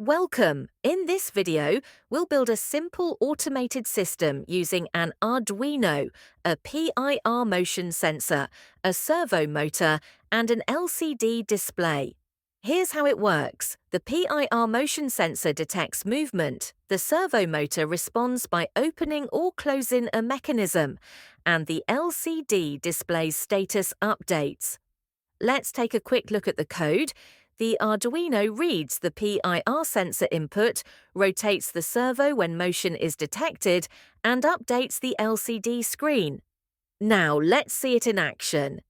Welcome! In this video, we'll build a simple automated system using an Arduino, a PIR motion sensor, a servo motor, and an LCD display. Here's how it works. The PIR motion sensor detects movement, the servo motor responds by opening or closing a mechanism, and the LCD displays status updates. Let's take a quick look at the code. The Arduino reads the PIR sensor input, rotates the servo when motion is detected, and updates the LCD screen. Now let's see it in action.